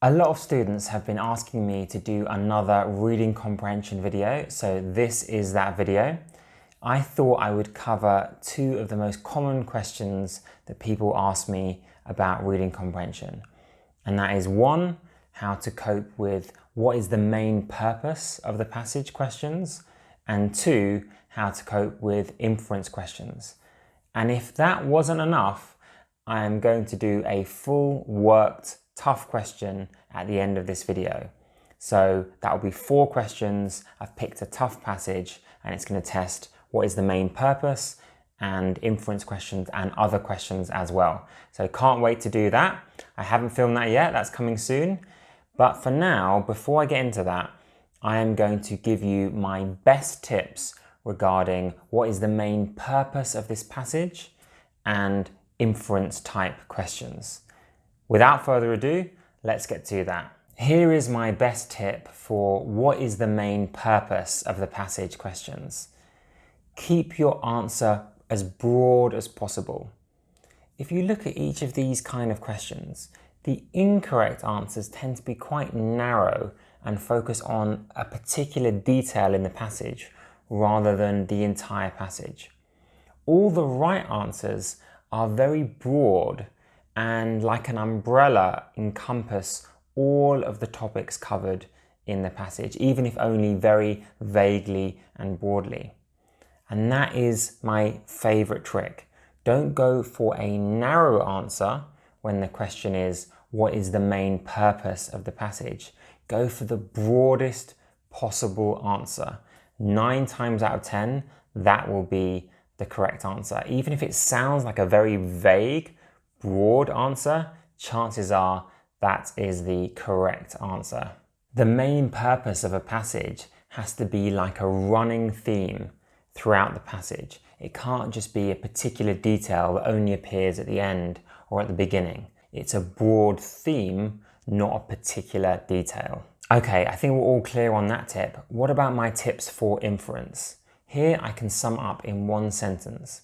A lot of students have been asking me to do another reading comprehension video, so this is that video. I thought I would cover two of the most common questions that people ask me about reading comprehension. And that is one, how to cope with what is the main purpose of the passage questions, and two, how to cope with inference questions. And if that wasn't enough, I am going to do a full worked tough question at the end of this video. So that will be 4 questions. I've picked a tough passage and it's going to test what is the main purpose and inference questions and other questions as well. So can't wait to do that. I haven't filmed that yet, that's coming soon. But for now, before I get into that, I am going to give you my best tips regarding what is the main purpose of this passage and inference type questions. Without further ado, let's get to that. Here is my best tip for what is the main purpose of the passage questions. Keep your answer as broad as possible. If you look at each of these kind of questions, the incorrect answers tend to be quite narrow and focus on a particular detail in the passage rather than the entire passage. All the right answers are very broad and like an umbrella encompass all of the topics covered in the passage, even if only very vaguely and broadly. And that is my favorite trick. Don't go for a narrow answer when the question is, what is the main purpose of the passage? Go for the broadest possible answer. 9 times out of 10, that will be the correct answer. Even if it sounds like a very vague, broad answer, chances are that is the correct answer. The main purpose of a passage has to be like a running theme throughout the passage. It can't just be a particular detail that only appears at the end or at the beginning. It's a broad theme, not a particular detail. Okay, I think we're all clear on that tip. What about my tips for inference? Here I can sum up in one sentence.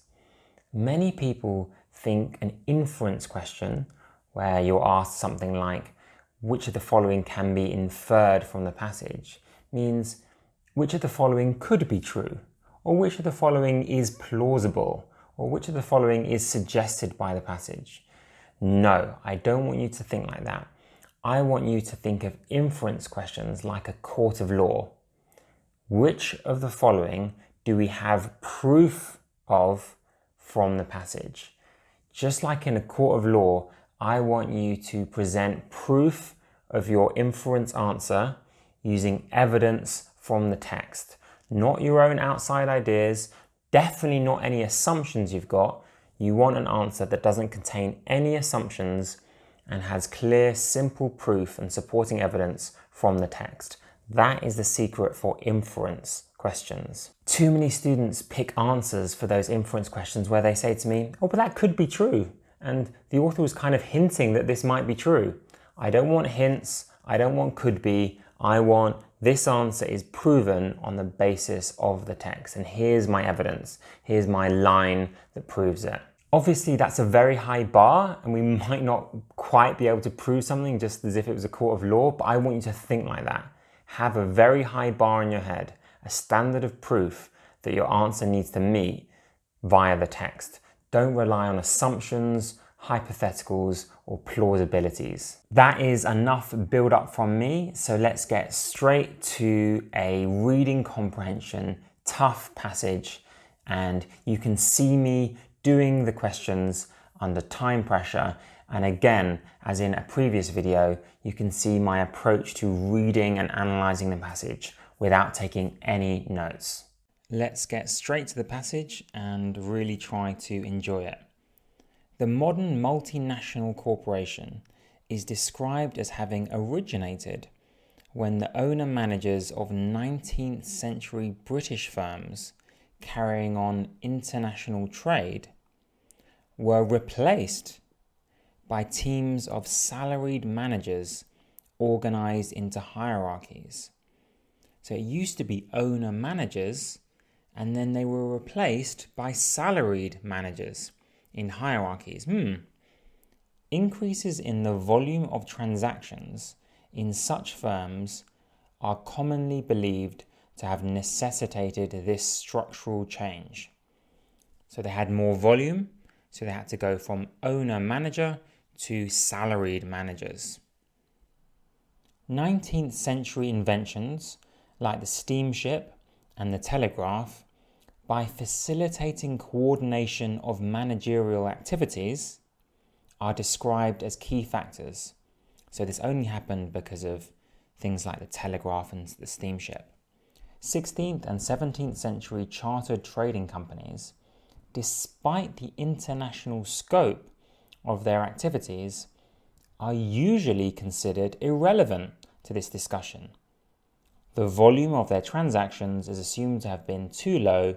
Many people think an inference question, where you're asked something like, which of the following can be inferred from the passage, means which of the following could be true, or which of the following is plausible, or which of the following is suggested by the passage. No, I don't want you to think like that. I want you to think of inference questions like a court of law. Which of the following do we have proof of from the passage? Just like in a court of law, I want you to present proof of your inference answer using evidence from the text. Not your own outside ideas, definitely not any assumptions you've got. You want an answer that doesn't contain any assumptions and has clear, simple proof and supporting evidence from the text. That is the secret for inference questions. Too many students pick answers for those inference questions where they say to me, oh, but that could be true. And the author was kind of hinting that this might be true. I don't want hints. I don't want could be. I want this answer is proven on the basis of the text. And here's my evidence. Here's my line that proves it. Obviously, that's a very high bar and we might not quite be able to prove something just as if it was a court of law, but I want you to think like that. Have a very high bar in your head, a standard of proof that your answer needs to meet via the text. Don't rely on assumptions, hypotheticals, or plausibilities. That is enough build up from me, so let's get straight to a reading comprehension tough passage, and you can see me doing the questions under time pressure. And again, as in a previous video, you can see my approach to reading and analysing the passage without taking any notes. Let's get straight to the passage and really try to enjoy it. The modern multinational corporation is described as having originated when the owner-managers of 19th century British firms carrying on international trade were replaced by teams of salaried managers organized into hierarchies. So it used to be owner-managers, and then they were replaced by salaried managers in hierarchies. Increases in the volume of transactions in such firms are commonly believed to have necessitated this structural change. So they had more volume, so they had to go from owner-manager to salaried managers. 19th century inventions like the steamship and the telegraph, by facilitating coordination of managerial activities, are described as key factors. So this only happened because of things like the telegraph and the steamship. 16th and 17th century chartered trading companies, despite the international scope of their activities, are usually considered irrelevant to this discussion. The volume of their transactions is assumed to have been too low,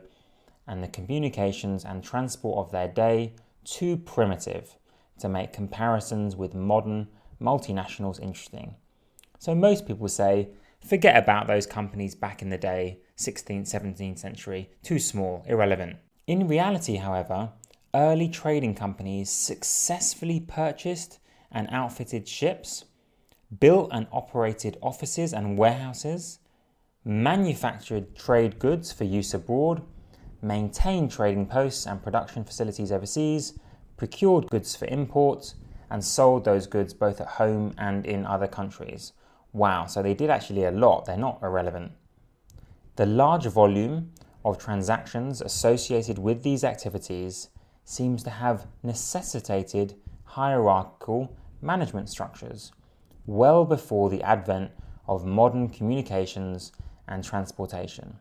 and the communications and transport of their day too primitive to make comparisons with modern multinationals interesting. So most people say, forget about those companies back in the day, 16th, 17th century, too small, irrelevant. In reality, however, early trading companies successfully purchased and outfitted ships, built and operated offices and warehouses, manufactured trade goods for use abroad, maintained trading posts and production facilities overseas, procured goods for import, and sold those goods both at home and in other countries. Wow, so they did actually a lot. They're not irrelevant. The large volume of transactions associated with these activities seems to have necessitated hierarchical management structures well before the advent of modern communications and transportation.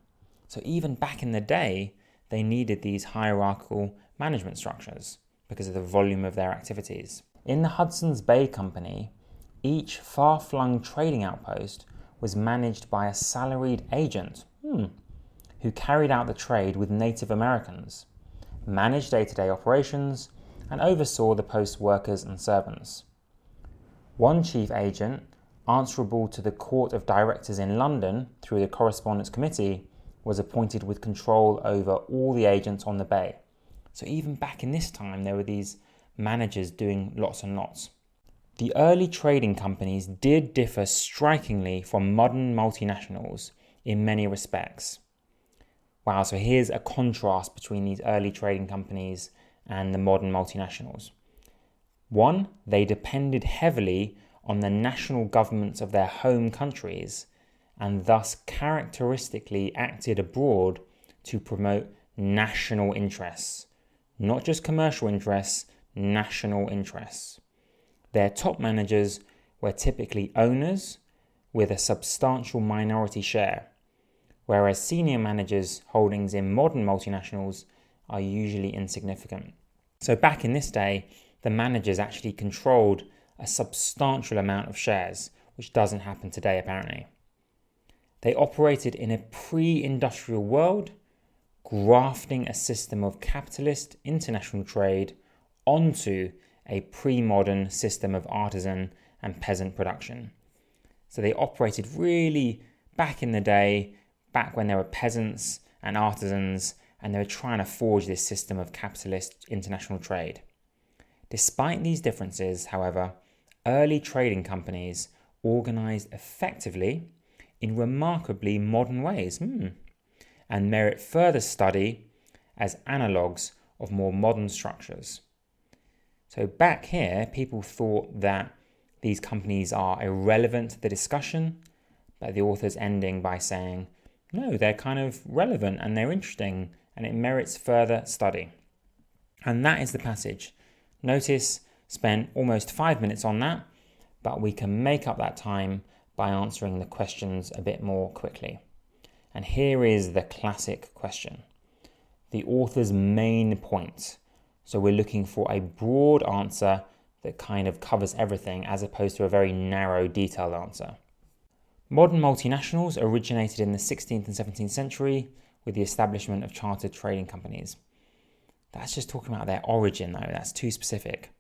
So even back in the day, they needed these hierarchical management structures because of the volume of their activities. In the Hudson's Bay Company, each far-flung trading outpost was managed by a salaried agent who carried out the trade with Native Americans, managed day-to-day operations, and oversaw the post's workers and servants. One chief agent, answerable to the Court of Directors in London through the Correspondence Committee, was appointed with control over all the agents on the bay. So even back in this time, there were these managers doing lots and lots. The early trading companies did differ strikingly from modern multinationals in many respects. Wow, so here's a contrast between these early trading companies and the modern multinationals. One, they depended heavily on the national governments of their home countries and thus characteristically acted abroad to promote national interests, not just commercial interests, national interests. Their top managers were typically owners with a substantial minority share, whereas senior managers' holdings in modern multinationals are usually insignificant. So back in this day, the managers actually controlled a substantial amount of shares, which doesn't happen today apparently. They operated in a pre-industrial world, grafting a system of capitalist international trade onto a pre-modern system of artisan and peasant production. So they operated really back in the day, back when there were peasants and artisans, and they were trying to forge this system of capitalist international trade. Despite these differences, however, early trading companies organized effectively in remarkably modern ways and merit further study as analogues of more modern structures. So back here, people thought that these companies are irrelevant to the discussion, but the author's ending by saying, no, they're kind of relevant and they're interesting and it merits further study. And that is the passage. Notice, spent almost 5 minutes on that, but we can make up that time by answering the questions a bit more quickly. And here is the classic question. The author's main point. So we're looking for a broad answer that kind of covers everything as opposed to a very narrow, detailed answer. Modern multinationals originated in the 16th and 17th century with the establishment of chartered trading companies. That's just talking about their origin though, that's too specific.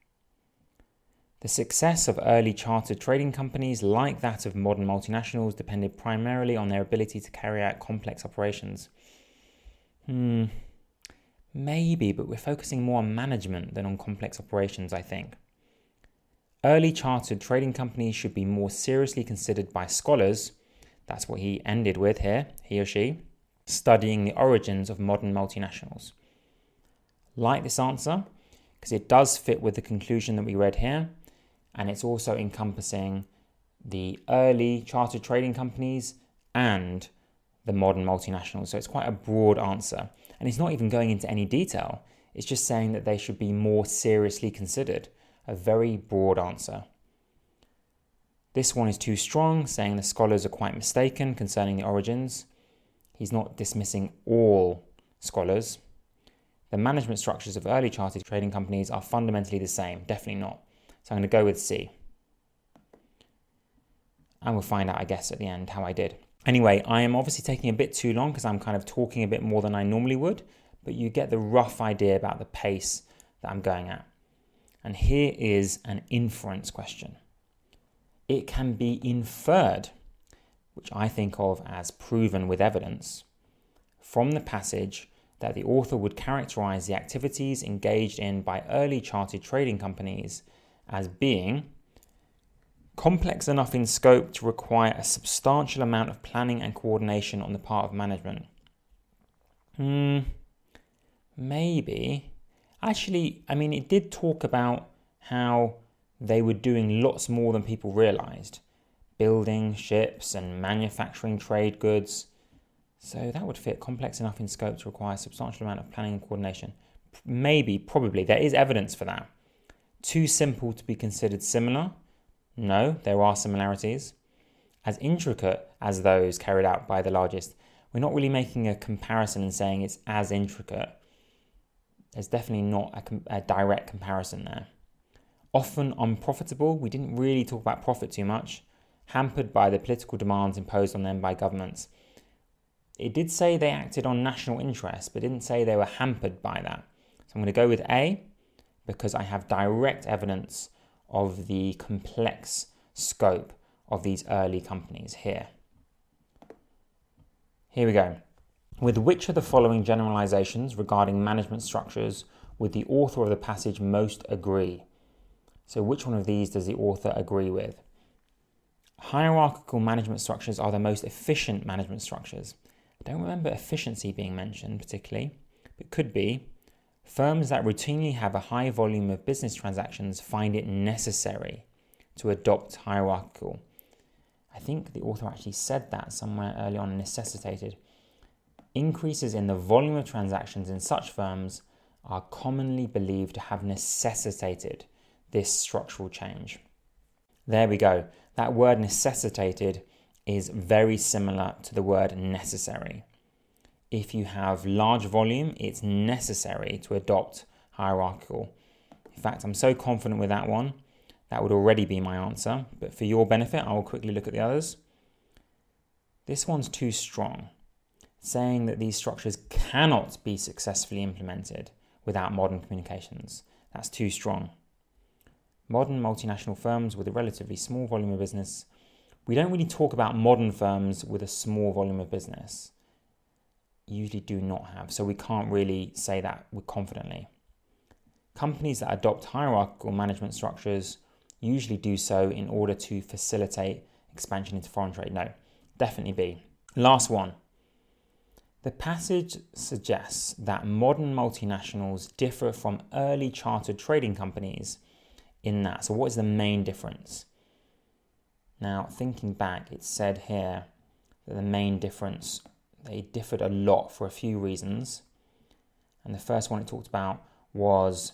The success of early chartered trading companies, like that of modern multinationals, depended primarily on their ability to carry out complex operations. Maybe, but we're focusing more on management than on complex operations, I think. Early chartered trading companies should be more seriously considered by scholars. That's what he ended with here, he or she, studying the origins of modern multinationals. Like this answer, because it does fit with the conclusion that we read here, and it's also encompassing the early chartered trading companies and the modern multinationals. So it's quite a broad answer. And it's not even going into any detail. It's just saying that they should be more seriously considered. A very broad answer. This one is too strong, saying the scholars are quite mistaken concerning the origins. He's not dismissing all scholars. The management structures of early chartered trading companies are fundamentally the same. Definitely not. So I'm going to go with C. And we'll find out, I guess, at the end how I did. Anyway, I am obviously taking a bit too long because I'm kind of talking a bit more than I normally would, but you get the rough idea about the pace that I'm going at. And here is an inference question. It can be inferred, which I think of as proven with evidence, from the passage that the author would characterize the activities engaged in by early chartered trading companies as being complex enough in scope to require a substantial amount of planning and coordination on the part of management. Maybe. Actually, I mean, it did talk about how they were doing lots more than people realized. Building ships and manufacturing trade goods. So that would fit. Complex enough in scope to require a substantial amount of planning and coordination. Maybe, probably. There is evidence for that. Too simple to be considered similar? No, there are similarities. As intricate as those carried out by the largest, we're not really making a comparison and saying it's as intricate. There's definitely not a direct comparison there. Often unprofitable, we didn't really talk about profit too much, hampered by the political demands imposed on them by governments. It did say they acted on national interest, but it didn't say they were hampered by that. So I'm going to go with A, because I have direct evidence of the complex scope of these early companies here. Here we go. With which of the following generalizations regarding management structures would the author of the passage most agree? So which one of these does the author agree with? Hierarchical management structures are the most efficient management structures. I don't remember efficiency being mentioned particularly, but could be. Firms that routinely have a high volume of business transactions find it necessary to adopt hierarchical. I think the author actually said that somewhere early on, necessitated. Increases in the volume of transactions in such firms are commonly believed to have necessitated this structural change. There we go. That word necessitated is very similar to the word necessary. If you have large volume, it's necessary to adopt hierarchical. In fact, I'm so confident with that one, that would already be my answer. But for your benefit, I will quickly look at the others. This one's too strong, saying that these structures cannot be successfully implemented without modern communications. That's too strong. Modern multinational firms with a relatively small volume of business. We don't really talk about modern firms with a small volume of business. Usually do not have, so we can't really say that confidently. Companies that adopt hierarchical management structures usually do so in order to facilitate expansion into foreign trade. No, definitely B. Last one. The passage suggests that modern multinationals differ from early chartered trading companies in that. So what is the main difference? Now, thinking back, it said here that the main difference, they differed a lot for a few reasons. And the first one it talked about was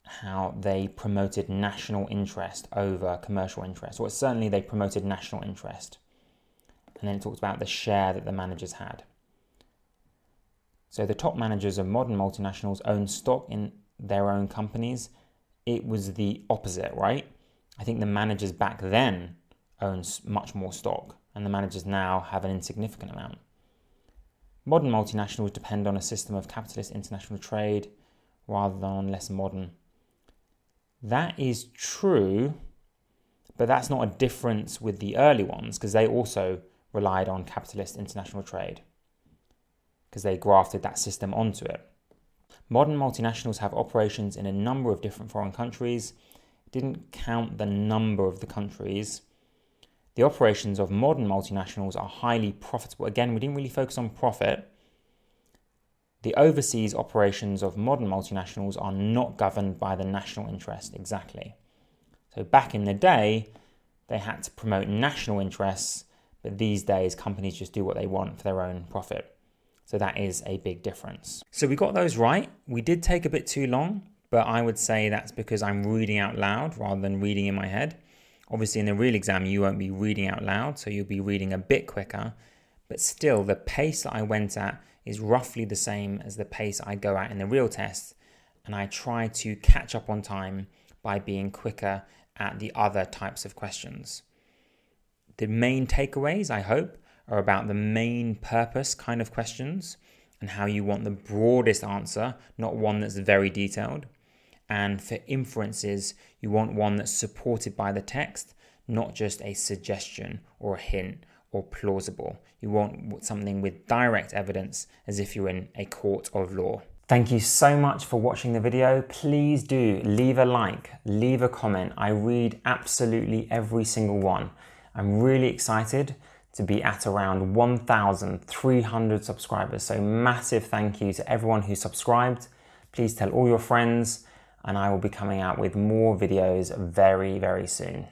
how they promoted national interest over commercial interest. Well, certainly they promoted national interest. And then it talked about the share that the managers had. So the top managers of modern multinationals own stock in their own companies. It was the opposite, right? I think the managers back then owned much more stock, and the managers now have an insignificant amount. Modern multinationals depend on a system of capitalist international trade rather than on less modern. That is true, but that's not a difference with the early ones, because they also relied on capitalist international trade, because they grafted that system onto it. Modern multinationals have operations in a number of different foreign countries. didn't count the number of the countries. The operations of modern multinationals are highly profitable. Again, we didn't really focus on profit. The overseas operations of modern multinationals are not governed by the national interest. Exactly. So back in the day, they had to promote national interests, but these days companies just do what they want for their own profit. So that is a big difference. So we got those right. We did take a bit too long, but I would say that's because I'm reading out loud rather than reading in my head. Obviously in the real exam, you won't be reading out loud, so you'll be reading a bit quicker, but still the pace that I went at is roughly the same as the pace I go at in the real test. And I try to catch up on time by being quicker at the other types of questions. The main takeaways, I hope, are about the main purpose kind of questions and how you want the broadest answer, not one that's very detailed. And for inferences, you want one that's supported by the text, not just a suggestion or a hint or plausible. You want something with direct evidence, as if you're in a court of law. Thank you so much for watching the video. Please do leave a like, leave a comment. I read absolutely every single one. I'm really excited to be at around 1,300 subscribers. So massive thank you to everyone who subscribed. Please tell all your friends, and I will be coming out with more videos very, very soon.